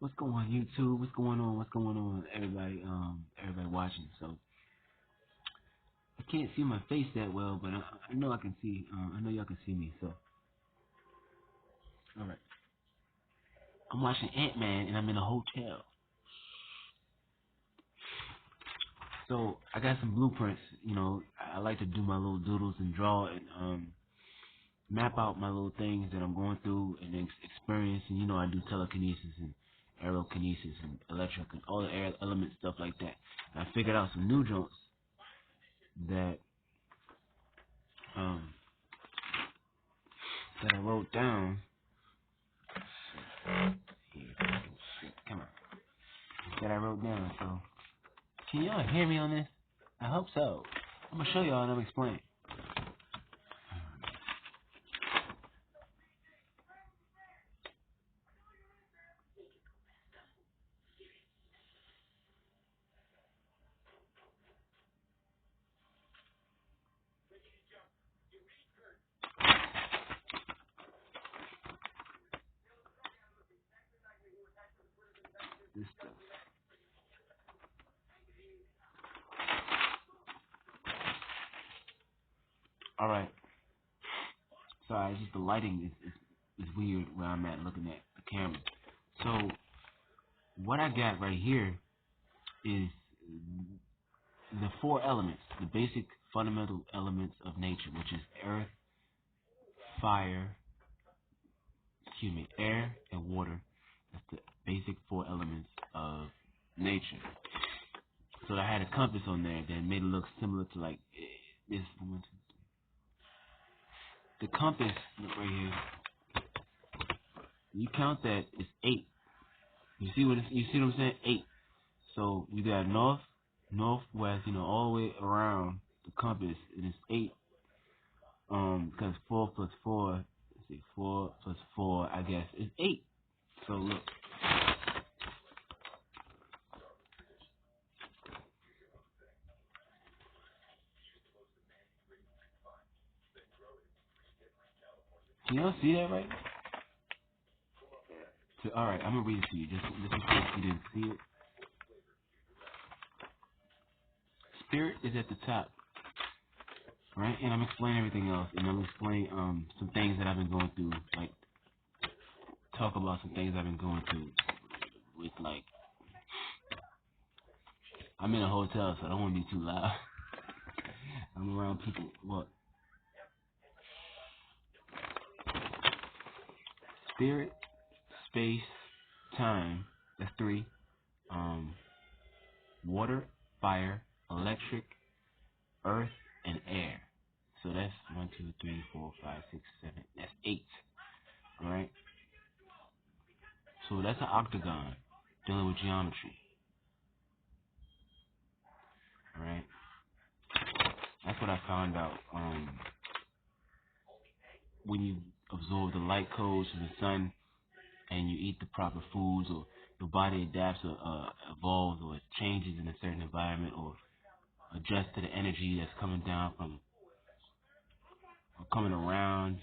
What's going on YouTube? What's going on? What's going on, everybody? Everybody watching. So I can't see my face that well, but I know I can see. I know y'all can see me. So all right, I'm watching Ant-Man, and I'm in a hotel. So I got some blueprints. I like to do my little doodles and draw and map out my little things that I'm going through and experience. And I do telekinesis and aerokinesis and electric and all the air element stuff like that. And I figured out some new joints that um that I wrote down. Here, shit, come on. That I wrote down. So can y'all hear me on this? I hope so. I'm gonna show y'all and I'm explaining this stuff. All right. Sorry, it's just the lighting is weird where I'm at looking at the camera. So what I got right here is the four elements, the basic fundamental elements of nature, which is earth, fire, air, and water. That's the basic four elements of nature. So I had a compass on there that made it look similar to like this. The compass, look right here. You count that, it's 8. You see you see what I'm saying? 8. So you got north, northwest, all the way around the compass, and it's 8. Because 4 plus 4, let's see, 4 plus 4, I guess, is 8. So look, can y'all see that right? So, all right, I'm gonna read it to you, just in case you didn't see it. Spirit is at the top, right? And I'm explaining everything else, and I'm explaining some things that I've been going through, like talk about some things I've been going through with like I'm in a hotel, so I don't want to be too loud. I'm around people. What? Spirit, space, time. That's 3. Um, water, fire, electric, earth, and air. So that's 1, 2, 3, 4, 5, 6, 7. That's 8. All right. So that's an octagon dealing with geometry. All right. That's what I found out. When you absorb the light codes from the sun and you eat the proper foods, or your body adapts or evolves or changes in a certain environment, or adjusts to the energy that's coming down from or coming around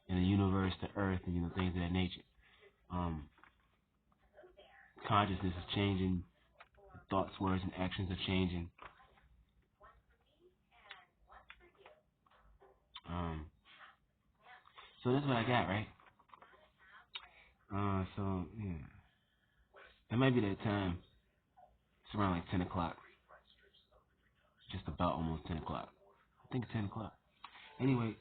in the universe, the earth, and things of that nature. Um, Consciousness is changing, thoughts, words, and actions are changing. Um, so that's what I got, right? So yeah, it might be that time. It's around like 10 o'clock, just about almost 10 o'clock. I think it's 10 o'clock. Anyway,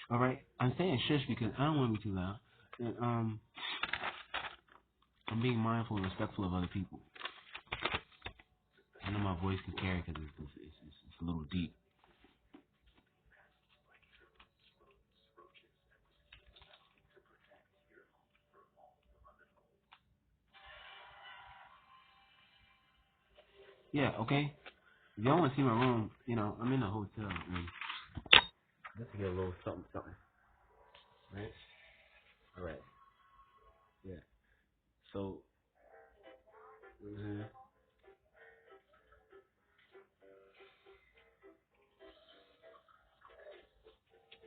all right. I'm saying shush because I don't want to be too loud. And, I'm being mindful and respectful of other people. I know my voice can carry because it's a little deep. Yeah, okay. If y'all want to see my room, I'm in a hotel. Just to get a little something, something. Right? All right. Yeah. So,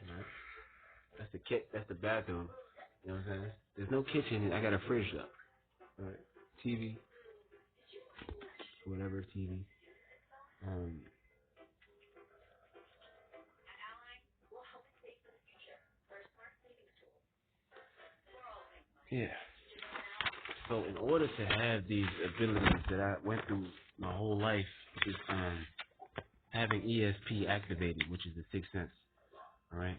right. That's the kit. That's the bathroom. You know what I'm saying? There's no kitchen. I got a fridge though. All right. TV, whatever TV. Um, yeah. So in order to have these abilities that I went through my whole life, is having ESP activated, which is the sixth sense. All right.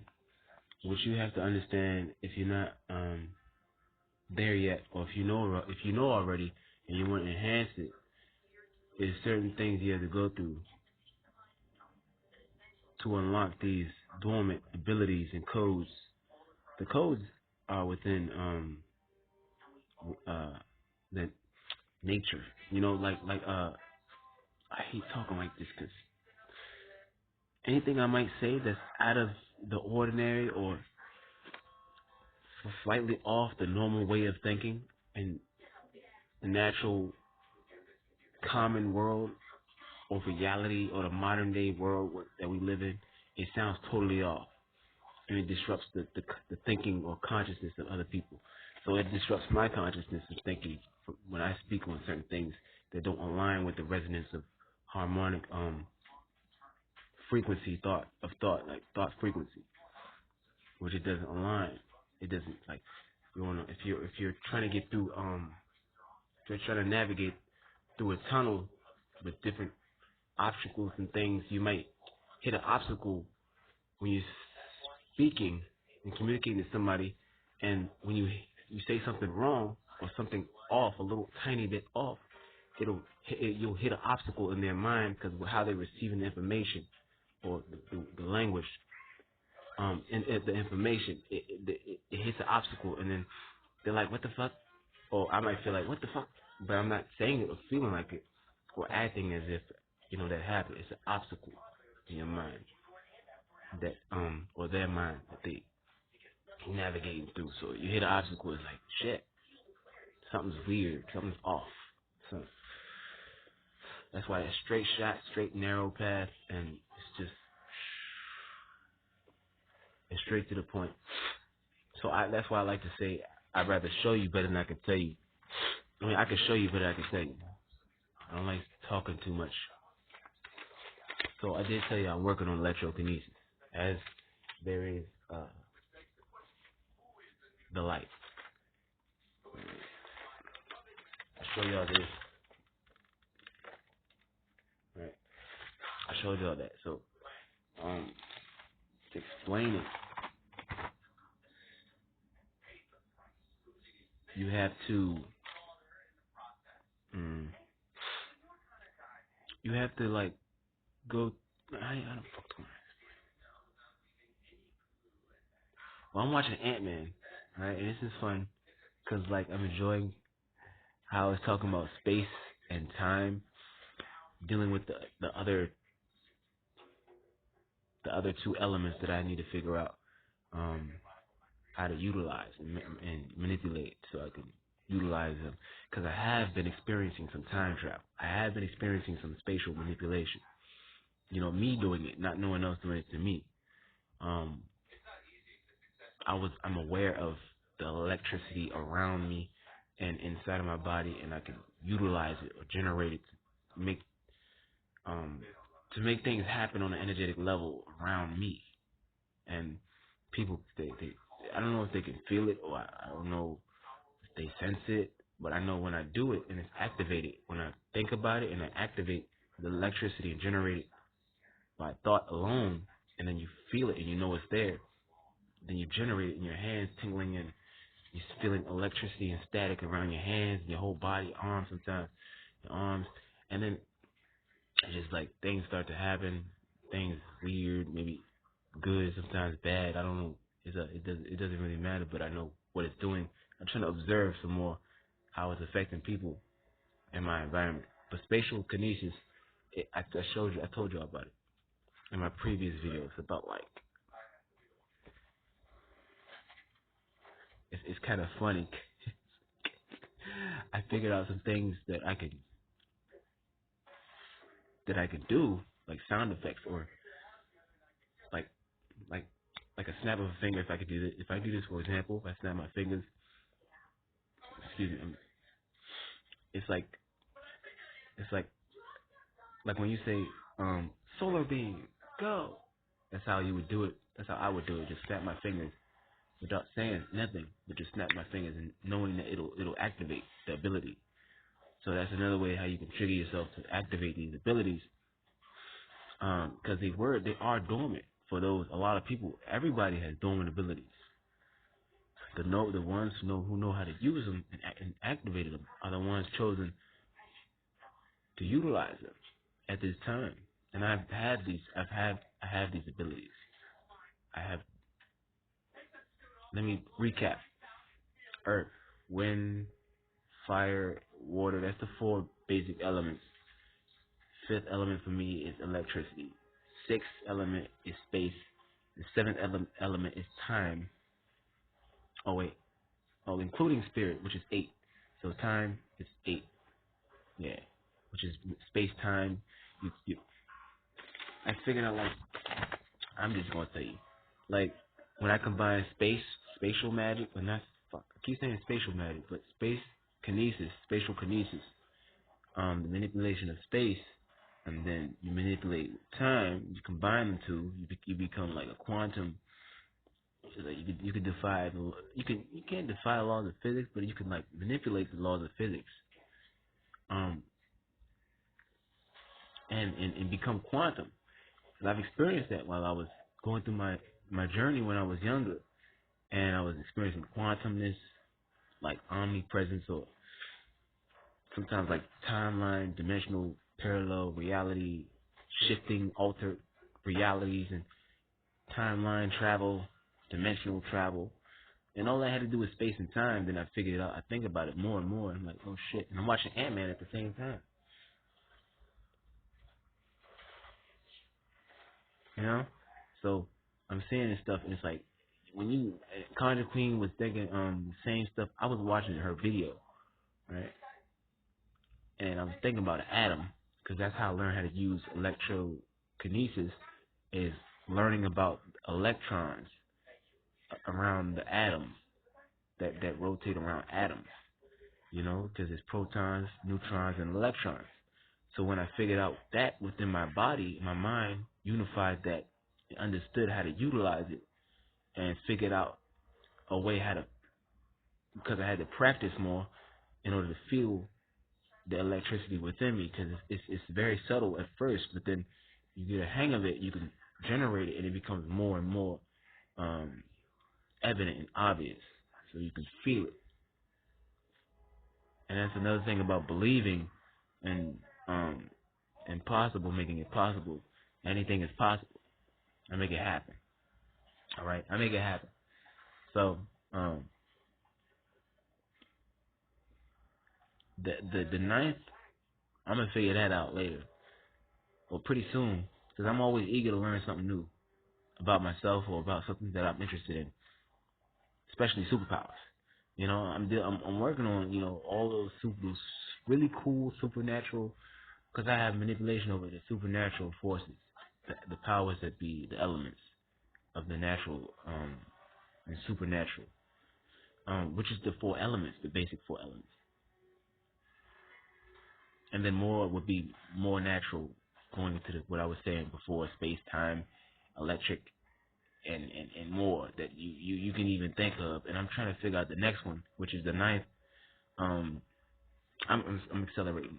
What you have to understand, if you're not there yet, or if you know already and you want to enhance it, is certain things you have to go through to unlock these dormant abilities and codes. The codes are within uh the nature. You know, I hate talking like this because anything I might say that's out of the ordinary or slightly off the normal way of thinking and the natural common world or reality or the modern day world that we live in, it sounds totally off. And it disrupts the thinking or consciousness of other people. So it disrupts my consciousness and thinking when I speak on certain things that don't align with the resonance of harmonic frequency like thought frequency, which it doesn't align. It doesn't like you wanna if you're trying to get through if you're trying to navigate through a tunnel with different obstacles and things, you might hit an obstacle when you're speaking and communicating to somebody, and when you say something wrong or something off, a little tiny bit off, you'll hit an obstacle in their mind because of how they're receiving the information or the language, and the information. It hits an obstacle, and then they're like, "What the fuck?" Or I might feel like, "What the fuck?" But I'm not saying it or feeling like it or acting as if that happened. It's an obstacle in your mind that or their mind that they navigating through. So you hit an obstacle, it's like shit, something's weird, something's off. So that's why a straight shot, straight narrow path, and it's straight to the point. So that's why I like to say I'd rather show you better than I can tell you. I mean, I can show you better than I can tell you. I don't like talking too much. So I did tell you I'm working on electrokinesis, as there is the light. I show y'all this. Right. I showed y'all that. So to explain it, you have to like go. I don't fuck. Well, I'm watching Ant-Man, right? And this is fun because like I'm enjoying how it's talking about space and time, dealing with the other two elements that I need to figure out how to utilize and manipulate so I can utilize them. Because I have been experiencing some time travel. I have been experiencing some spatial manipulation. Me doing it, not no one else doing it to me. Um, I'm aware of the electricity around me and inside of my body, and I can utilize it or generate it um to make things happen on an energetic level around me. And people, they I don't know if they can feel it, or I don't know if they sense it, but I know when I do it and it's activated, when I think about it and I activate the electricity and generate it by thought alone, and then you feel it and you know it's there, then you generate it in your hands, tingling, and you're feeling electricity and static around your hands, your whole body, arms sometimes, your arms, and then it's just like things start to happen, things weird, maybe good, sometimes bad. I don't know. It doesn't really matter, but I know what it's doing. I'm trying to observe some more how it's affecting people in my environment. But spatial kinesis, I told you about it in my previous video. It's about like it's kind of funny. I figured out some things that I could do, like sound effects or like like like a snap of a finger. If I could do this, if I do this, for example, if I snap my fingers, excuse me, It's it's like when you say solar beam, go. That's how you would do it. That's how I would do it. Just snap my fingers without saying nothing, but just snap my fingers and knowing that it'll activate the ability. So that's another way how you can trigger yourself to activate these abilities. Because they are dormant for those. A lot of people, everybody has dormant abilities. The ones who know how to use them and activate them are the ones chosen to utilize them at this time. And I have these abilities. I have. Let me recap: earth, wind, fire, water. That's the four basic elements. Fifth element for me is electricity. Sixth element is space. The seventh element is time. Oh wait, including spirit, which is 8. So time is 8. Yeah, which is space time. I figured out, like, I'm just gonna tell you, like, when I combine spatial magic, but not fuck. I keep saying spatial magic, but spatial kinesis, the manipulation of space, and then you manipulate time. You combine the two, you become like a quantum. Like you could defy you can't defy the laws of physics, but you can like manipulate the laws of physics, um, and become quantum. And I've experienced that while I was going through my journey when I was younger, and I was experiencing quantumness, like omnipresence, or sometimes like timeline, dimensional, parallel reality, shifting, altered realities, and timeline travel, dimensional travel. And all I had to do was space and time. Then I figured it out. I think about it more and more. I'm like, oh shit. And I'm watching Ant-Man at the same time. You know? So I'm seeing this stuff, and it's like, when Conjure Queen was thinking the same stuff. I was watching her video, right? And I was thinking about an atom, because that's how I learned how to use electrokinesis, is learning about electrons around the atoms that rotate around atoms. You know, because it's protons, neutrons, and electrons. So when I figured out that within my body, my mind unified that, and understood how to utilize it, and figured out a way how to, because I had to practice more in order to feel the electricity within me, because it's very subtle at first, but then you get a hang of it, you can generate it, and it becomes more and more um, evident and obvious, so you can feel it. And that's another thing about believing and impossible, making it possible. Anything is possible. I make it happen. All right, I make it happen. So the ninth, I'm gonna figure that out later, or pretty soon, because I'm always eager to learn something new about myself or about something that I'm interested in, especially superpowers. You know, I'm working on, all those really cool supernatural, because I have manipulation over the supernatural forces, the powers that be the elements of the natural and supernatural, which is the four elements, the basic four elements, and then more would be more natural, going into what I was saying before: space, time, electric, and more that you can even think of. And I'm trying to figure out the next one, which is the ninth. Um, I'm accelerating,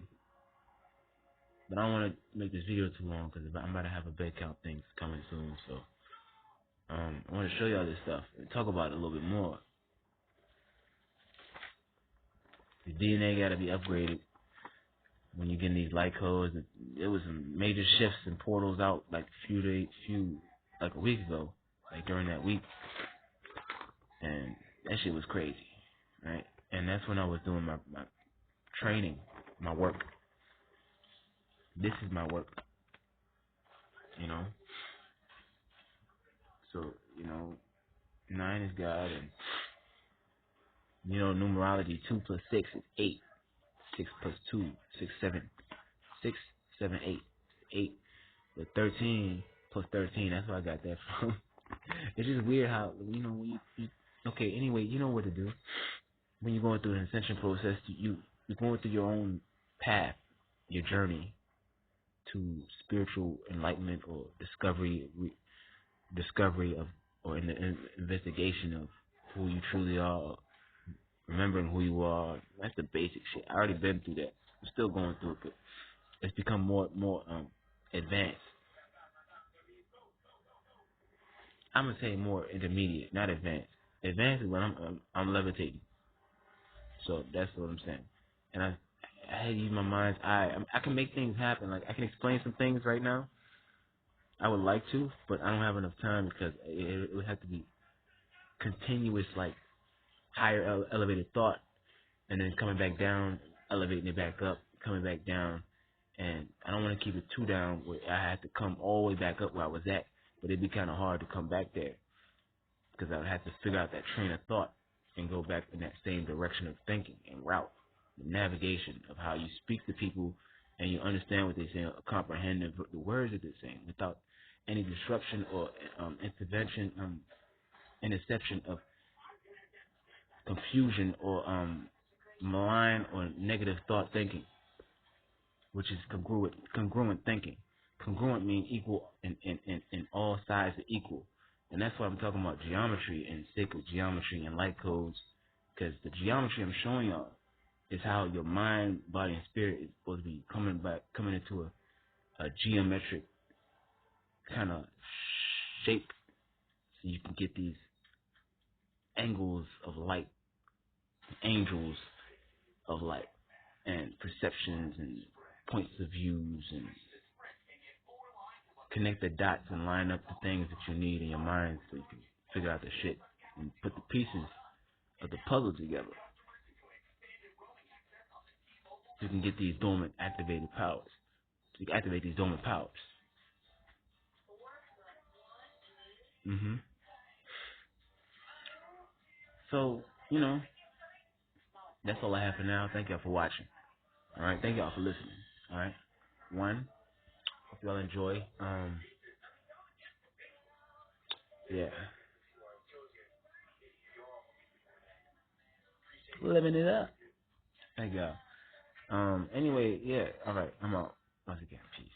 but I don't want to make this video too long, because I'm about to have a bed count things coming soon. So I want to show y'all this stuff and talk about it a little bit more. The DNA got to be upgraded when you're getting these light codes. There was some major shifts and portals out like like a week ago, like during that week, and that shit was crazy, right? And that's when I was doing my training, my work. This is my work, you know. So, 9 is God, and numerology, 2 plus 6 is 8. 6 plus 2, 6, 7, 6, 7, 8, 8. But 13 plus 13, that's where I got that from. It's just weird how, when okay, anyway, you know what to do. When you're going through an ascension process, you're going through your own path, your journey to spiritual enlightenment or discovery of, or in the investigation of who you truly are, remembering who you are. That's the basic shit. I already been through that. I'm still going through it, but it's become more advanced. I'm gonna say more intermediate, not advanced. Advanced is when I'm levitating. So that's what I'm saying. And I had to use my mind's eye. I can make things happen. Like I can explain some things right now. I would like to, but I don't have enough time because it would have to be continuous, like higher elevated thought, and then coming back down, elevating it back up, coming back down, and I don't want to keep it too down where I have to come all the way back up where I was at, but it'd be kind of hard to come back there because I would have to figure out that train of thought and go back in that same direction of thinking and route, the navigation of how you speak to people and you understand what they're saying, or comprehend the words that they're saying without any disruption or intervention, interception of confusion or malign or negative thought thinking, which is congruent thinking. Congruent means equal in all sides are equal. And that's why I'm talking about geometry and sacred geometry and light codes, because the geometry I'm showing y'all is how your mind, body, and spirit is supposed to be coming into a geometric kind of shape, so you can get these angles of light, angels of light, and perceptions and points of views, and connect the dots and line up the things that you need in your mind so you can figure out the shit and put the pieces of the puzzle together. So you can get these dormant activated powers. So you can activate these dormant powers. So, that's all I have for now. Thank y'all for watching. Alright, thank y'all for listening. Alright. One, hope y'all enjoy. Yeah. Living it up. Thank y'all. Anyway, yeah, alright, I'm out. Once again, peace.